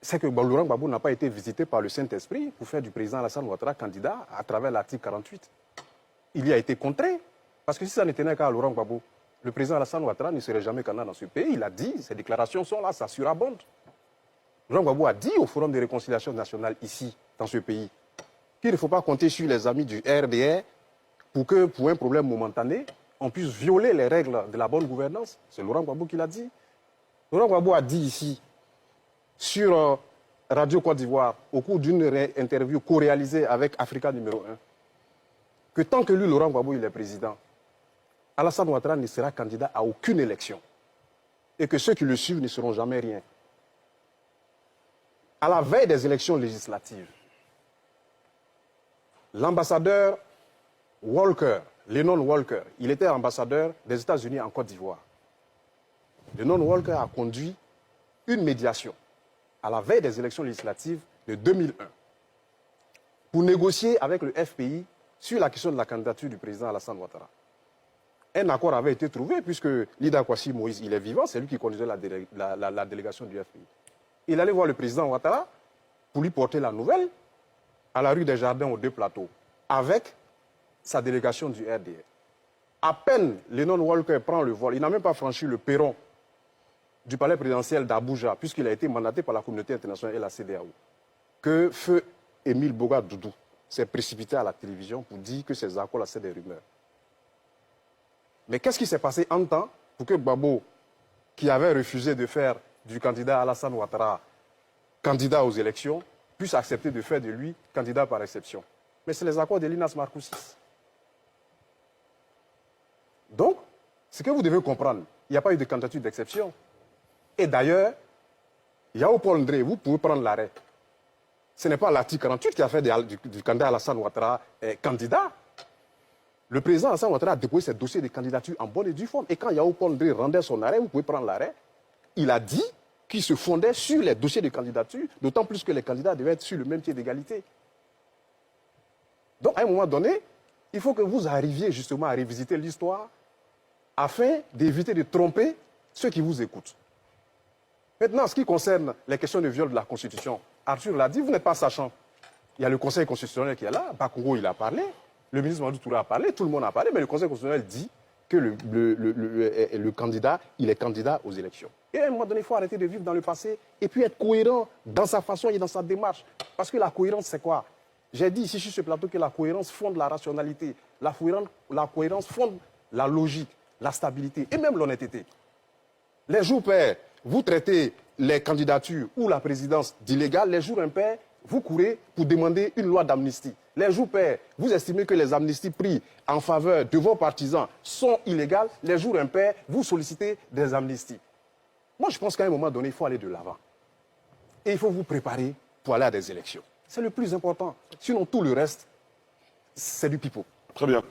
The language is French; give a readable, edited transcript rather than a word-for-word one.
c'est que Laurent Gbagbo n'a pas été visité par le Saint-Esprit pour faire du président Alassane Ouattara candidat à travers l'article 48. Il y a été contré. Parce que si ça ne tenait qu'à Laurent Gbagbo, le président Alassane Ouattara ne serait jamais candidat dans ce pays. Il a dit, ses déclarations sont là, ça surabonde. Laurent Gbagbo a dit au Forum de réconciliation nationale ici, dans ce pays, qu'il ne faut pas compter sur les amis du RDR pour que, pour un problème momentané, on puisse violer les règles de la bonne gouvernance. C'est Laurent Gbagbo qui l'a dit. Laurent Gbagbo a dit ici, sur Radio Côte d'Ivoire, au cours d'une interview co-réalisée avec Africa numéro 1, que tant que lui, Laurent Gbagbo, il est président, Alassane Ouattara ne sera candidat à aucune élection. Et que ceux qui le suivent ne seront jamais rien. À la veille des élections législatives, l'ambassadeur Walker, Lennon Walker, il était ambassadeur des États-Unis en Côte d'Ivoire. Lennon Walker a conduit une médiation à la veille des élections législatives de 2001 pour négocier avec le FPI sur la question de la candidature du président Alassane Ouattara. Un accord avait été trouvé puisque Lida Kwasi Moïse, il est vivant, c'est lui qui conduisait la délégation du FPI. Il allait voir le président Ouattara pour lui porter la nouvelle à la rue des Jardins aux Deux Plateaux avec sa délégation du RDR. À peine Lennon Walker prend le vol, il n'a même pas franchi le perron du palais présidentiel d'Abuja, puisqu'il a été mandaté par la communauté internationale et la CEDEAO, que feu Émile Boga Doudou s'est précipité à la télévision pour dire que ces accords-là, c'est des rumeurs. Mais qu'est-ce qui s'est passé en temps pour que Gbagbo, qui avait refusé de faire du candidat Alassane Ouattara candidat aux élections, puisse accepter de faire de lui candidat par exception? Mais c'est les accords de Linas Marcoussis. Donc, ce que vous devez comprendre, il n'y a pas eu de candidature d'exception. Et d'ailleurs, Yao Paul Ndré, vous pouvez prendre l'arrêt. Ce n'est pas l'article 48 qui a fait du candidat Alassane Ouattara candidat. Le président Alassane Ouattara a déposé ses dossiers de candidature en bonne et due forme. Et quand Yao Paul Ndré rendait son arrêt, vous pouvez prendre l'arrêt, il a dit qu'il se fondait sur les dossiers de candidature, d'autant plus que les candidats devaient être sur le même pied d'égalité. Donc, à un moment donné, il faut que vous arriviez justement à revisiter l'histoire afin d'éviter de tromper ceux qui vous écoutent. Maintenant, en ce qui concerne les questions de viol de la Constitution, Arthur l'a dit, vous n'êtes pas sachant. Il y a le Conseil constitutionnel qui est là, Bakongo, il a parlé, le ministre Mamadou Touré a parlé, tout le monde a parlé, mais le Conseil constitutionnel dit que le candidat, il est candidat aux élections. Et à un moment donné, il faut arrêter de vivre dans le passé et puis être cohérent dans sa façon et dans sa démarche. Parce que la cohérence, c'est quoi? J'ai dit ici sur ce plateau que la cohérence fonde la rationalité, la cohérence fonde la logique, la stabilité et même l'honnêteté. Les jours pairs, vous traitez les candidatures ou la présidence d'illégal, les jours impairs, vous courez pour demander une loi d'amnistie. Les jours pairs, vous estimez que les amnisties prises en faveur de vos partisans sont illégales, les jours impairs, vous sollicitez des amnisties. Moi, je pense qu'à un moment donné, il faut aller de l'avant. Et il faut vous préparer pour aller à des élections. C'est le plus important. Sinon, tout le reste, c'est du pipeau. Très bien.